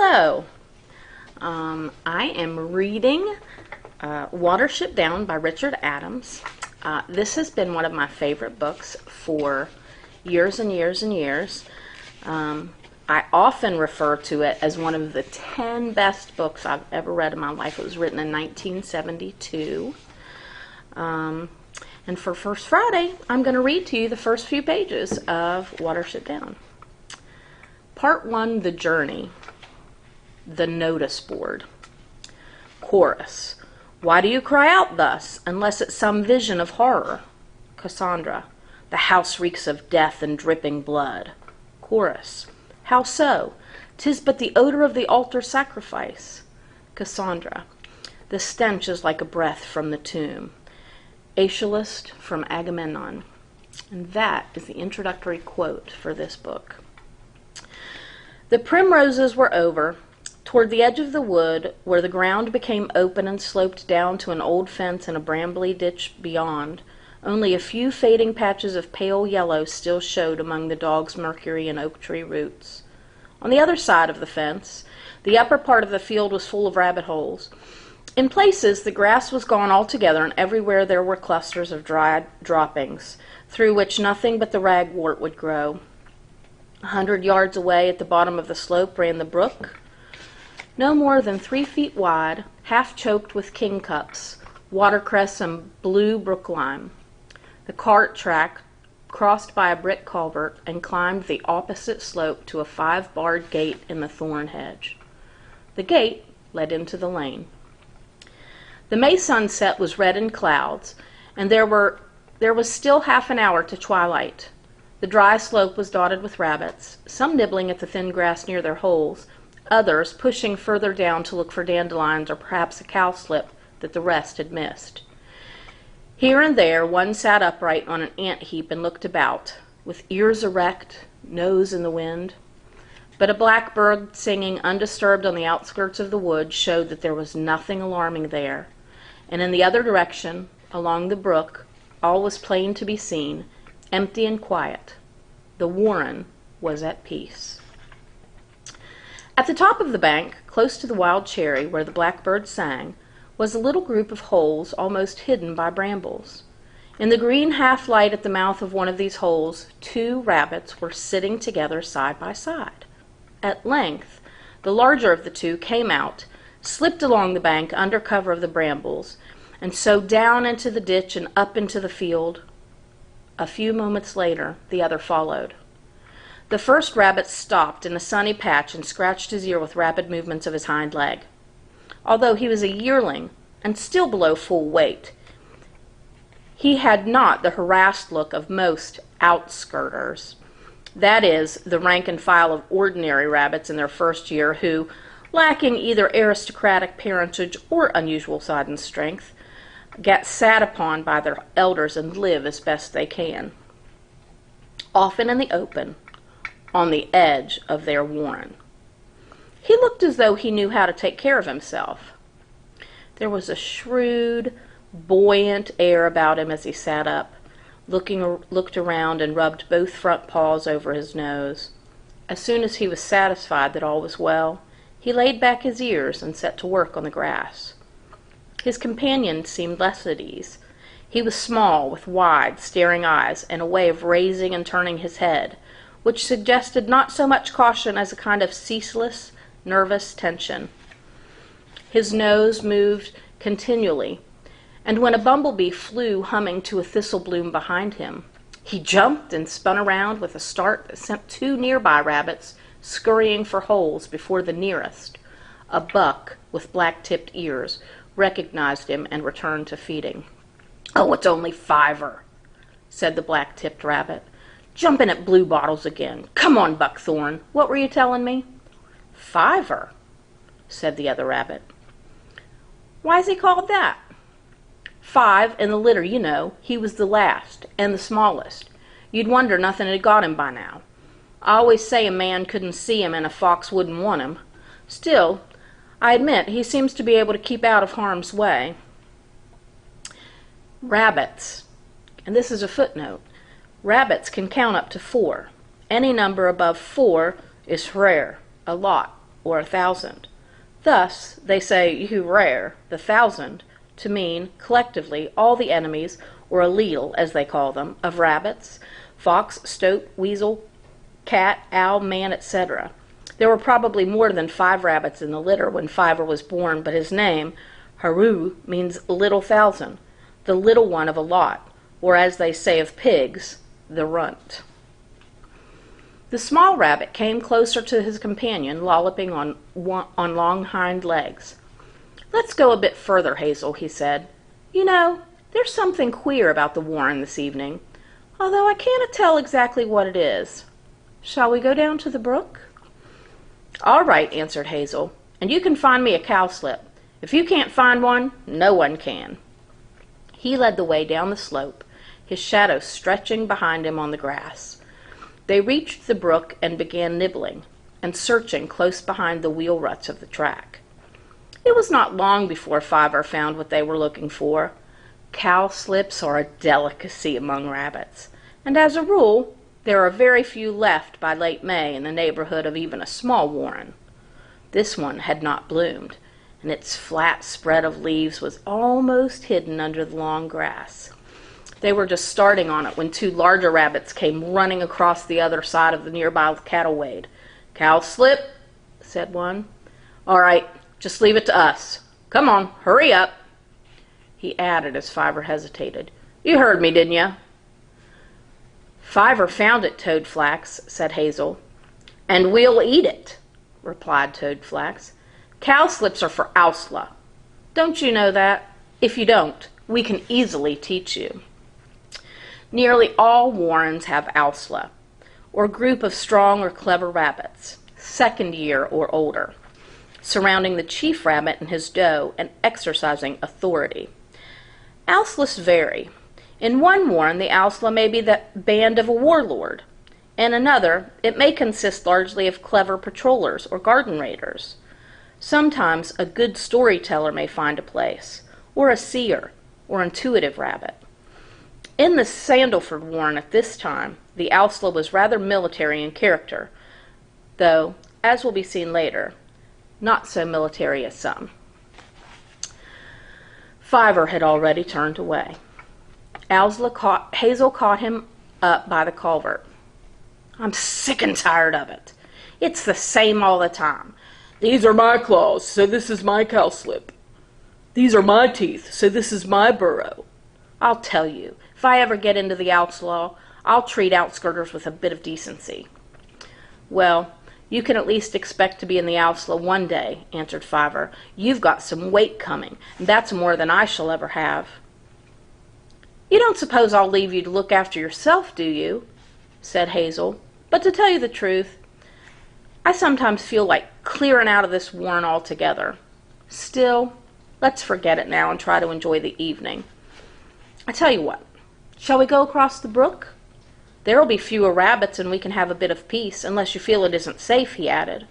Hello. I am reading Watership Down by Richard Adams. This has been one of my favorite books for years and years and years. I often refer to it as one of the 10 best books I've ever read in my life. It was written in 1972. And for First Friday, I'm going to read to you the first few pages of Watership Down. Part 1, The Journey. The Notice Board. Chorus. Why do you cry out thus, unless it's some vision of horror? Cassandra. The house reeks of death and dripping blood. Chorus. How so? 'Tis but the odor of the altar sacrifice. Cassandra. The stench is like a breath from the tomb. Aeschylus from Agamemnon. And that is the introductory quote for this book. The primroses were over. Toward the edge of the wood, where the ground became open and sloped down to an old fence and a brambly ditch beyond, only a few fading patches of pale yellow still showed among the dog's mercury and oak tree roots. On the other side of the fence, the upper part of the field was full of rabbit holes. In places, the grass was gone altogether, and everywhere there were clusters of dried droppings, through which nothing but the ragwort would grow. 100 yards away at the bottom of the slope ran the brook, no more than 3 feet wide, half choked with kingcups, watercress, and blue brooklime. The cart track crossed by a brick culvert and climbed the opposite slope to a 5-barred gate in the thorn hedge. The gate led into the lane. The May sunset was red in clouds, and there was still half an hour to twilight. The dry slope was dotted with rabbits, some nibbling at the thin grass near their holes, others pushing further down to look for dandelions or perhaps a cowslip that the rest had missed. Here and there one sat upright on an ant heap and looked about, with ears erect, nose in the wind. But a blackbird singing undisturbed on the outskirts of the wood showed that there was nothing alarming there, and in the other direction, along the brook, all was plain to be seen, empty and quiet. The warren was at peace. At the top of the bank, close to the wild cherry where the blackbird sang, was a little group of holes almost hidden by brambles. In the green half-light at the mouth of one of these holes, 2 rabbits were sitting together side by side. At length, the larger of the 2 came out, slipped along the bank under cover of the brambles, and so down into the ditch and up into the field. A few moments later, the other followed. The first rabbit stopped in a sunny patch and scratched his ear with rapid movements of his hind leg. Although he was a yearling and still below full weight, he had not the harassed look of most outskirters, that is, the rank and file of ordinary rabbits in their first year who, lacking either aristocratic parentage or unusual size and strength, get sat upon by their elders and live as best they can, often in the open, on the edge of their warren. He looked as though he knew how to take care of himself. There was a shrewd, buoyant air about him as he sat up, looked around and rubbed both front paws over his nose. As soon as he was satisfied that all was well, he laid back his ears and set to work on the grass. His companion seemed less at ease. He was small, with wide, staring eyes, and a way of raising and turning his head, which suggested not so much caution as a kind of ceaseless, nervous tension. His nose moved continually, and when a bumblebee flew humming to a thistle bloom behind him, he jumped and spun around with a start that sent 2 nearby rabbits scurrying for holes before the nearest, a buck with black-tipped ears, recognized him and returned to feeding. "Oh, it's only Fiver," said the black-tipped rabbit. "Jumping at blue bottles again. Come on, Buckthorn. What were you telling me?" "Fiver," said the other rabbit. "Why is he called that?" "5 in the litter, you know. He was the last, and the smallest. You'd wonder nothing had got him by now. I always say a man couldn't see him and a fox wouldn't want him. Still, I admit he seems to be able to keep out of harm's way." Rabbits, and this is a footnote, rabbits can count up to 4. Any number above 4 is rare, a lot, or 1,000. Thus, they say rare, the 1,000, to mean, collectively, all the enemies, or allele, as they call them, of rabbits, fox, stoat, weasel, cat, owl, man, etc. There were probably more than 5 rabbits in the litter when Fiver was born, but his name, Haru, means little thousand, the little one of a lot, or as they say of pigs, the runt. The small rabbit came closer to his companion, lolloping on long hind legs. "Let's go a bit further, Hazel," he said. "You know, there's something queer about the warren this evening, although I can't tell exactly what it is. Shall we go down to the brook?" "All right," answered Hazel, "and you can find me a cowslip. If you can't find one, no one can." He led the way down the slope, his shadow stretching behind him on the grass. They reached the brook and began nibbling and searching close behind the wheel ruts of the track. It was not long before Fiver found what they were looking for. Cowslips are a delicacy among rabbits, and as a rule, there are very few left by late May in the neighborhood of even a small warren. This one had not bloomed, and its flat spread of leaves was almost hidden under the long grass. They were just starting on it when 2 larger rabbits came running across the other side of the nearby cattle wade. "Cowslip," said one. "All right, just leave it to us. Come on, hurry up," he added as Fiver hesitated. "You heard me, didn't you?" "Fiver found it, Toadflax," said Hazel. "And we'll eat it," replied Toadflax. "Cowslips are for Owsla. Don't you know that? If you don't, we can easily teach you." Nearly all warrens have Owsla, or group of strong or clever rabbits, 2nd year or older, surrounding the chief rabbit and his doe and exercising authority. Owslas vary. In one warren, the Owsla may be the band of a warlord. In another, it may consist largely of clever patrollers or garden raiders. Sometimes a good storyteller may find a place, or a seer, or intuitive rabbit. In the Sandalford warren at this time, the Owsla was rather military in character, though, as will be seen later, not so military as some. Fiver had already turned away. Hazel caught him up by the culvert. "I'm sick and tired of it. It's the same all the time. These are my claws, so this is my cowslip. These are my teeth, so this is my burrow. I'll tell you, if I ever get into the outlaw, I'll treat outskirters with a bit of decency." "Well, you can at least expect to be in the outlaw one day," answered Fiver. "You've got some weight coming, and that's more than I shall ever have." "You don't suppose I'll leave you to look after yourself, do you?" said Hazel. "But to tell you the truth, I sometimes feel like clearing out of this warren altogether. Still, let's forget it now and try to enjoy the evening. I tell you what, shall we go across the brook? There'll be fewer rabbits and we can have a bit of peace, unless you feel it isn't safe," he added.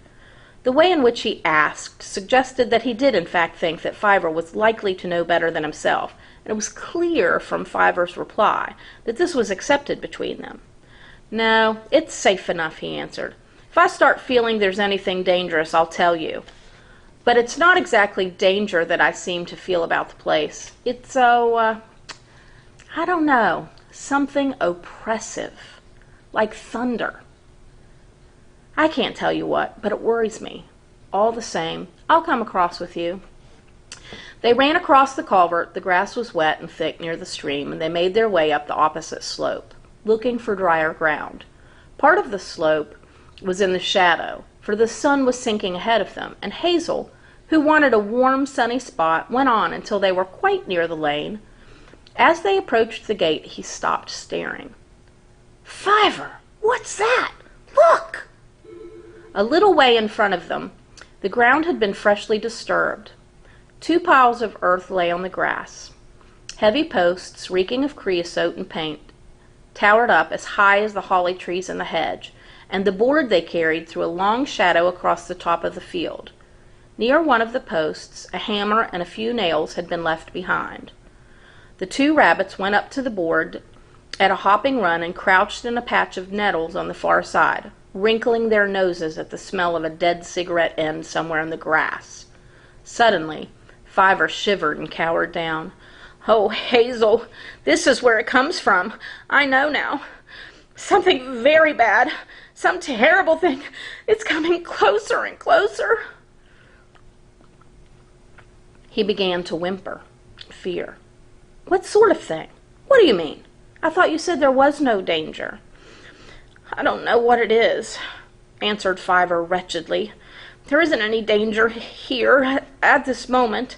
The way in which he asked suggested that he did in fact think that Fiver was likely to know better than himself, and it was clear from Fiver's reply that this was accepted between them. "No, it's safe enough," he answered. "If I start feeling there's anything dangerous, I'll tell you. But it's not exactly danger that I seem to feel about the place. It's, I don't know, something oppressive, like thunder. I can't tell you what, but it worries me. All the same, I'll come across with you." They ran across the culvert. The grass was wet and thick near the stream, and they made their way up the opposite slope, looking for drier ground. Part of the slope was in the shadow, for the sun was sinking ahead of them, and Hazel, who wanted a warm, sunny spot, went on until they were quite near the lane. As they approached the gate, he stopped, staring. "Fiver, what's that? Look!" A little way in front of them, the ground had been freshly disturbed. 2 piles of earth lay on the grass. Heavy posts, reeking of creosote and paint, towered up as high as the holly trees in the hedge, and the board they carried threw a long shadow across the top of the field. Near one of the posts, a hammer and a few nails had been left behind. The 2 rabbits went up to the board at a hopping run and crouched in a patch of nettles on the far side. wrinkling their noses at the smell of a dead cigarette end somewhere in the grass. Suddenly, Fiver shivered and cowered down. "Oh, Hazel, this is where it comes from. I know now. Something very bad. Some terrible thing. It's coming closer and closer." He began to whimper. Fear. "What sort of thing? What do you mean? I thought you said there was no danger." "I don't know what it is," answered Fiver wretchedly. "There isn't any danger here at this moment.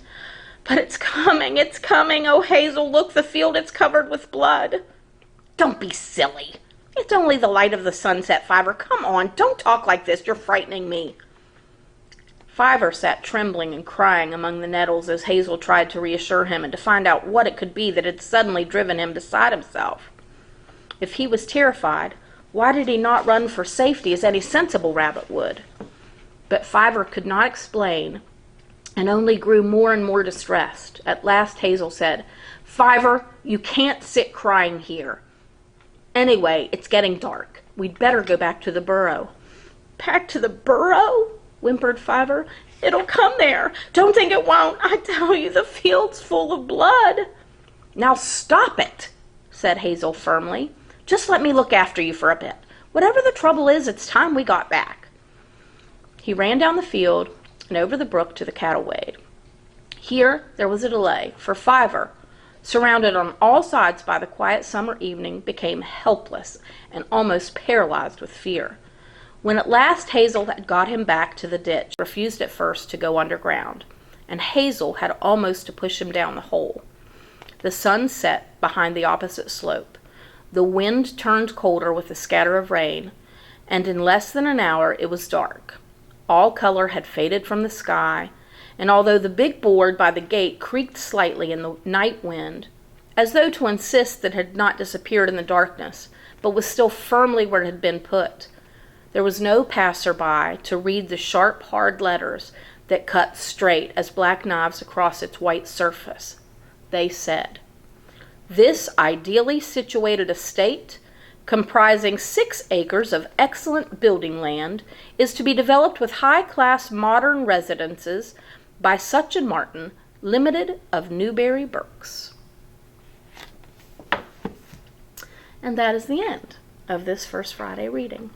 But it's coming. Oh, Hazel, look, the field, it's covered with blood." "Don't be silly. It's only the light of the sunset, Fiver. Come on, don't talk like this. You're frightening me." Fiver sat trembling and crying among the nettles as Hazel tried to reassure him and to find out what it could be that had suddenly driven him beside himself. If he was terrified, why did he not run for safety as any sensible rabbit would? But Fiver could not explain and only grew more and more distressed. At last Hazel said, "Fiver, you can't sit crying here. Anyway, it's getting dark. We'd better go back to the burrow." "Back to the burrow?" whimpered Fiver. "It'll come there. Don't think it won't. I tell you, the field's full of blood." "Now stop it," said Hazel firmly. "Just let me look after you for a bit. Whatever the trouble is, it's time we got back." He ran down the field and over the brook to the cattle wade. Here there was a delay, for Fiver, surrounded on all sides by the quiet summer evening, became helpless and almost paralyzed with fear. When at last Hazel had got him back to the ditch, he refused at first to go underground, and Hazel had almost to push him down the hole. The sun set behind the opposite slope. The wind turned colder with a scatter of rain, and in less than an hour it was dark. All color had faded from the sky, and although the big board by the gate creaked slightly in the night wind, as though to insist that it had not disappeared in the darkness, but was still firmly where it had been put, there was no passer-by to read the sharp, hard letters that cut straight as black knives across its white surface. They said, "This ideally situated estate, comprising 6 acres of excellent building land, is to be developed with high-class modern residences by Such and Martin, Limited of Newbury Berks." And that is the end of this First Friday reading.